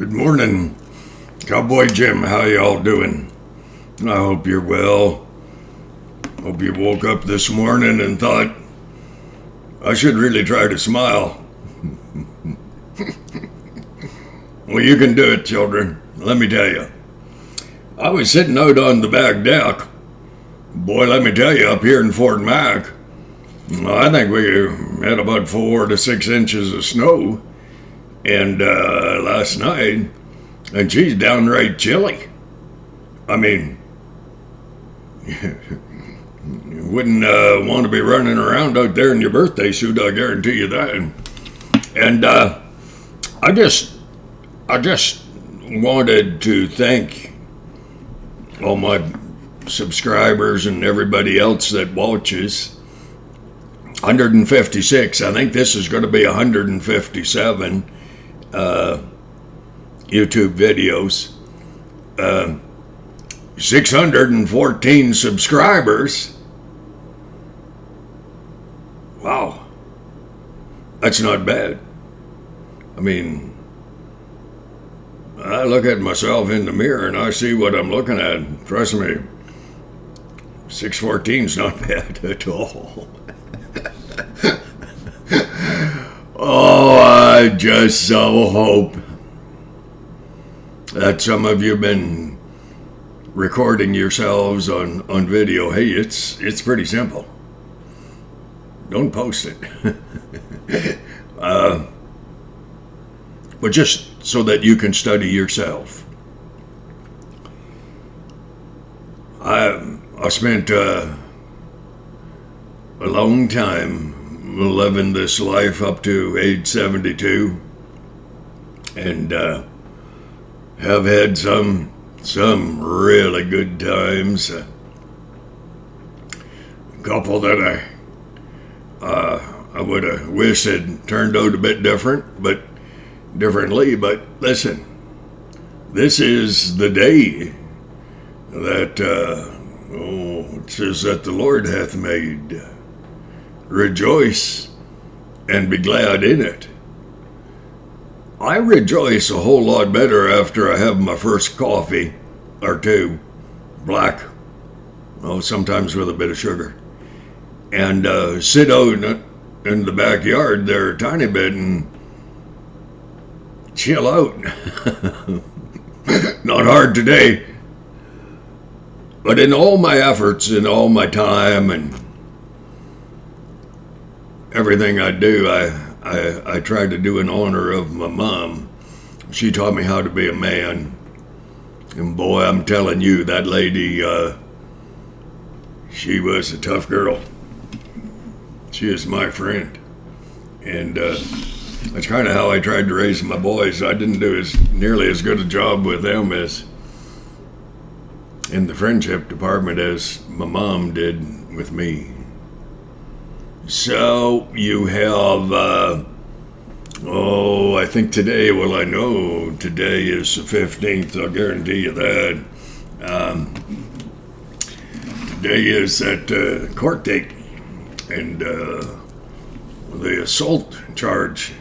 Good morning, Cowboy Jim. How y'all doing? I hope you're well. Hope you woke up this morning and thought, I should really try to smile. Well, you can do it, children. Let me tell you. I was sitting out on the back deck. Boy, let me tell you, up here in Fort Mac, I think we had about 4 to 6 inches of snow. And last night, and she's downright chilly. I mean, you wouldn't want to be running around out there in your birthday suit, I guarantee you that. And I just wanted to thank all my subscribers and everybody else that watches. 156. I think this is going to be 157 YouTube videos. 614 subscribers. Wow. That's not bad. I mean, I look at myself in the mirror and I see what I'm looking at. Trust me, 614 is not bad at all. Oh, I just so hope that some of you have been recording yourselves on video. Hey, it's pretty simple. Don't post it. But just so that you can study yourself. I spent a long time living this life up to age 72, and have had some really good times. A couple that I would have wished had turned out a bit differently. But listen, this is the day that it says that the Lord hath made. Rejoice and be glad in it. I rejoice a whole lot better after I have my first coffee or two, black, sometimes with a bit of sugar, and sit out in the backyard there a tiny bit and chill out. Not hard today, but in all my efforts, in all my time and everything I do, I try to do in honor of my mom. She taught me how to be a man. And boy, I'm telling you, that lady, she was a tough girl. She is my friend. And that's kind of how I tried to raise my boys. I didn't do nearly as good a job with them as in the friendship department as my mom did with me. So you have, I think today, I know today is the 15th, I'll guarantee you that. Today is that court date, and the assault charge,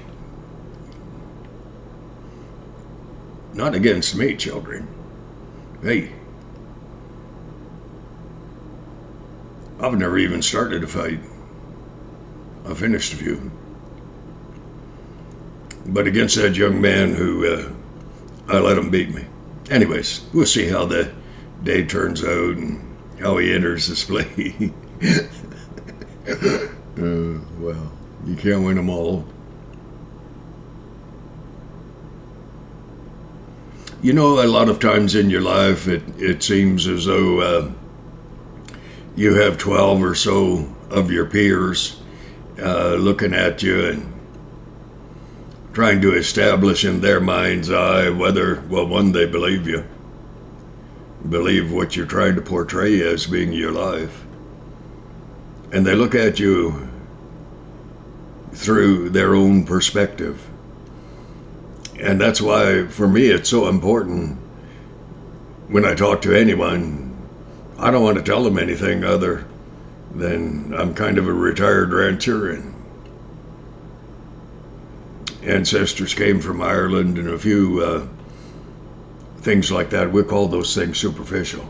not against me, children. Hey, I've never even started a fight. I finished a few. But against that young man who I let him beat me. Anyways, we'll see how the day turns out and how he enters this play. Well, you can't win them all. You know, a lot of times in your life, it seems as though you have 12 or so of your peers looking at you and trying to establish in their mind's eye whether, one, they believe you, believe what you're trying to portray as being your life, and they look at you through their own perspective. And that's why, for me, it's so important when I talk to anyone, I don't want to tell them anything other than I'm kind of a retired rancher, and ancestors came from Ireland, and a few things like that. We call those things superficial.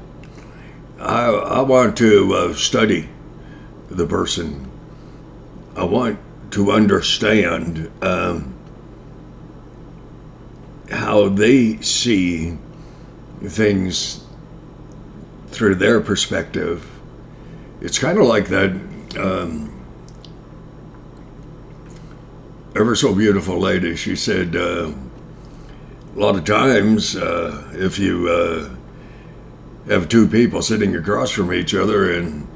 I want to study the person. I want to understand how they see things through their perspective. It's kind of like that ever so beautiful lady. She said, a lot of times, if you have two people sitting across from each other and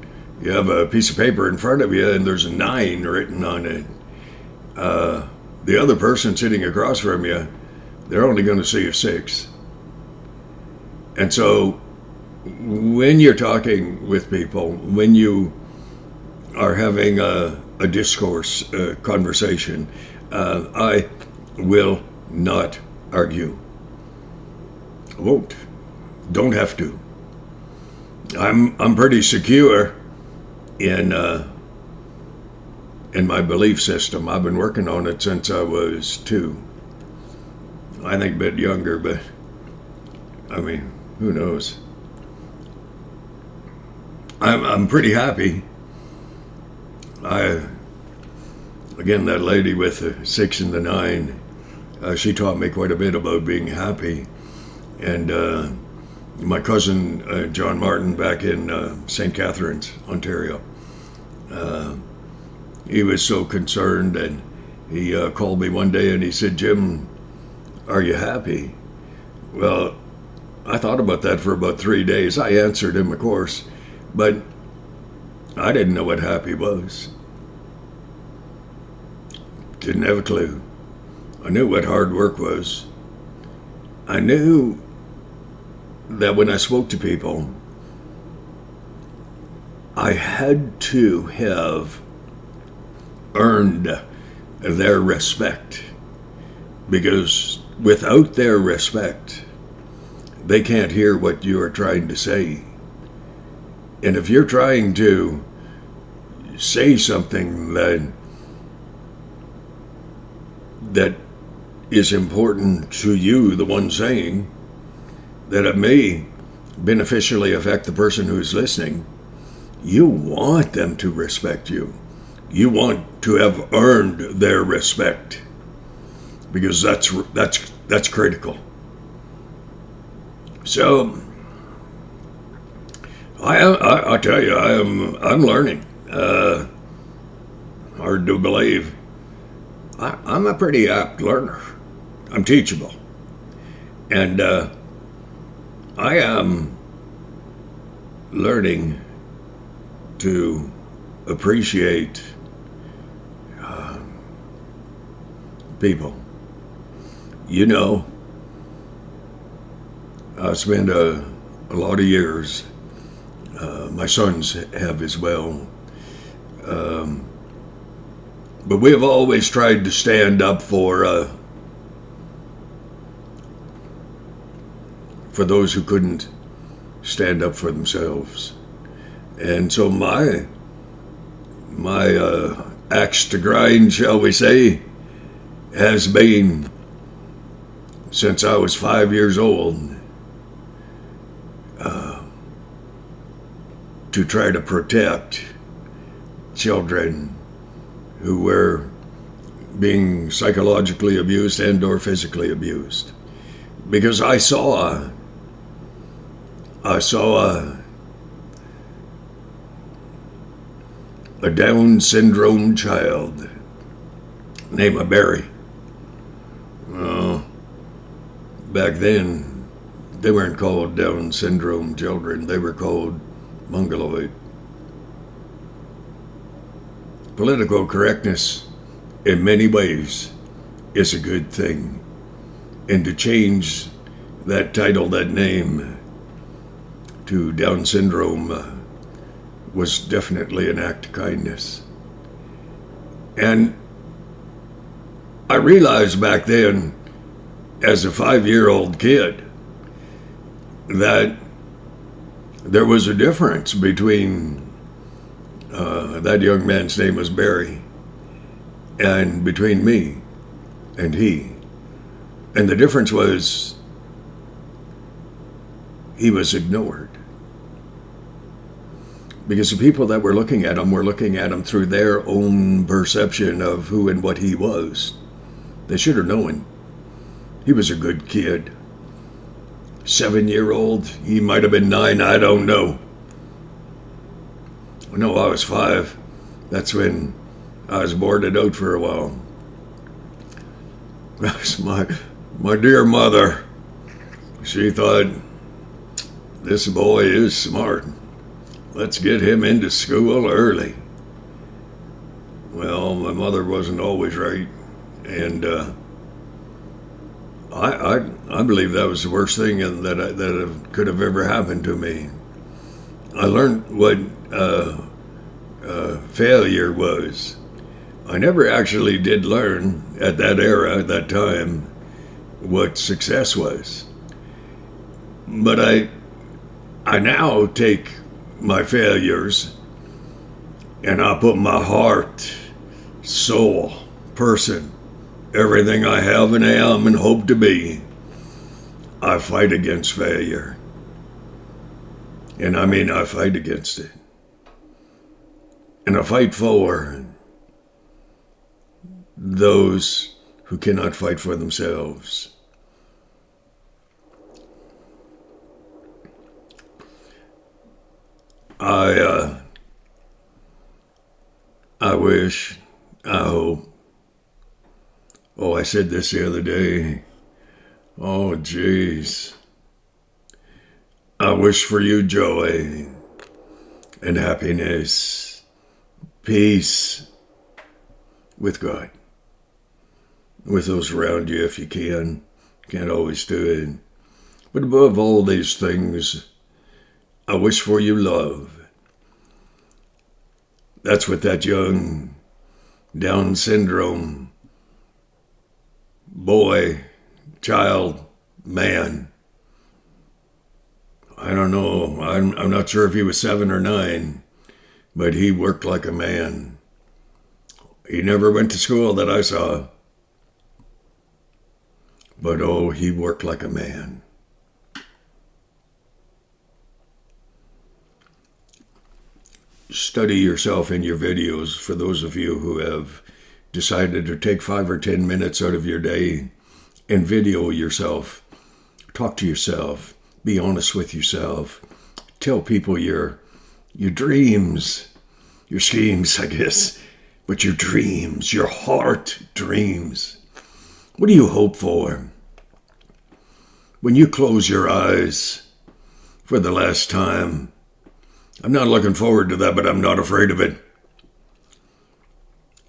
you have a piece of paper in front of you and there's a 9 written on it, the other person sitting across from you, they're only going to see a 6. And so when you're talking with people, when you are having a discourse, conversation, I will not argue. I won't. Don't have to. I'm pretty secure in my belief system. I've been working on it since I was 2. I think a bit younger, but I mean, who knows? I'm pretty happy. Again, that lady with the 6 and the 9, she taught me quite a bit about being happy. And my cousin, John Martin, back in St. Catharines, Ontario, he was so concerned, and he called me one day and he said, "Jim, are you happy?" Well, I thought about that for about 3 days. I answered him, of course, but I didn't know what happy was. Didn't have a clue. I knew what hard work was. I knew that when I spoke to people, I had to have earned their respect, because without their respect, they can't hear what you are trying to say. And if you're trying to say something that is important to you, the one saying, that it may beneficially affect the person who's listening, you want them to respect you. You want to have earned their respect, because that's critical. So I tell you, I'm learning. Hard to believe. I'm a pretty apt learner. I'm teachable, and I am learning to appreciate people. You know, I spent a lot of years, my sons have as well, but we have always tried to stand up for those who couldn't stand up for themselves. And so my axe to grind, shall we say, has been, since I was 5 years old, to try to protect children who were being psychologically abused and or physically abused. Because I saw a Down syndrome child named Barry. Back then, they weren't called Down syndrome children. They were called mongoloid. Political correctness, in many ways, is a good thing. And to change that title, that name, to Down syndrome was definitely an act of kindness. And I realized back then, as a 5-year-old kid, that there was a difference between that young man's name was Barry, and between me and he. And the difference was he was ignored. Because the people that were looking at him through their own perception of who and what he was. They should have known. He was a good kid. 7-year-old, he might have been 9, I don't know. No, I was 5. That's when I was boarded out for a while. That's my dear mother. She thought, this boy is smart. Let's get him into school early. Well, my mother wasn't always right. And I believe that was the worst thing that could have ever happened to me. I learned what failure was. I never actually did learn at that era, at that time, what success was. But I now take my failures and I put my heart, soul, person, everything I have and am and hope to be, I fight against failure. And I mean, I fight against it. And I fight for those who cannot fight for themselves. I wish, I hope. Oh, I said this the other day. Oh, jeez. I wish for you joy and happiness, peace with God, with those around you if you can. Can't always do it. But above all these things, I wish for you love. That's what that young Down syndrome boy, child, man, I don't know, I'm not sure if he was 7 or 9, but he worked like a man. He never went to school that I saw. But oh, he worked like a man. Study yourself in your videos for those of you who have decided to take 5 or 10 minutes out of your day and video yourself. Talk to yourself. Be honest with yourself. Tell people your dreams, your schemes, I guess, but your dreams, your heart dreams. What do you hope for? When you close your eyes for the last time, I'm not looking forward to that, but I'm not afraid of it.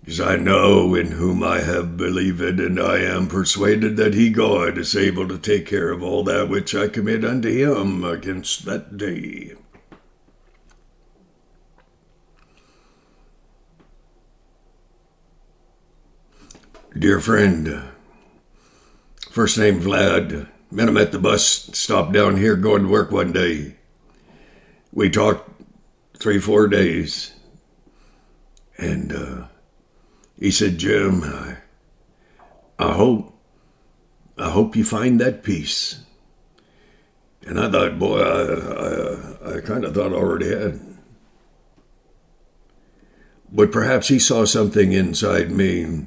Because I know in whom I have believed, and I am persuaded that he, God, is able to take care of all that which I commit unto him against that day. Dear friend, first name Vlad, met him at the bus stop down here going to work one day. We talked 3-4 days, and he said, Jim, I hope you find that peace. And I thought, boy, I kind of thought I already had. But perhaps he saw something inside me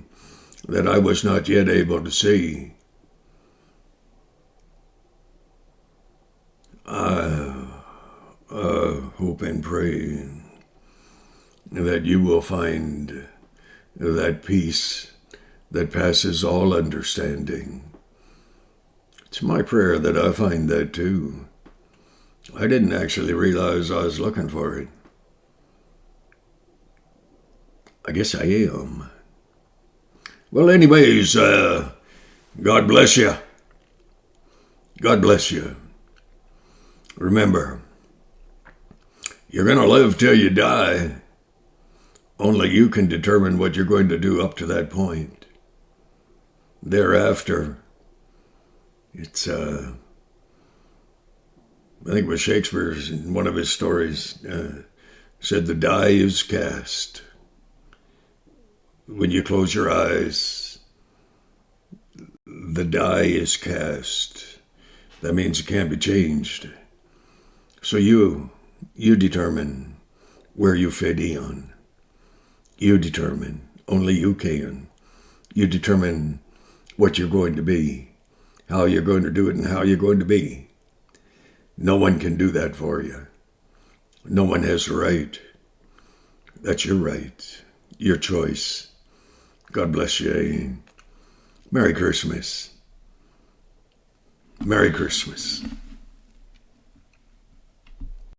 that I was not yet able to see. I hope and pray that you will find that peace that passes all understanding. It's my prayer that I find that too. I didn't actually realize I was looking for it. I guess I am. Well, anyways, God bless you. God bless you. Remember, you're going to live till you die. Only you can determine what you're going to do up to that point. Thereafter, it's, I think it was Shakespeare's, in one of his stories, said the die is cast. When you close your eyes, the die is cast. That means it can't be changed. So you determine where you fit in. You determine. Only you can. You determine what you're going to be, how you're going to do it, and how you're going to be. No one can do that for you. No one has the right. That's your right. Your choice. God bless you. Merry Christmas. Merry Christmas.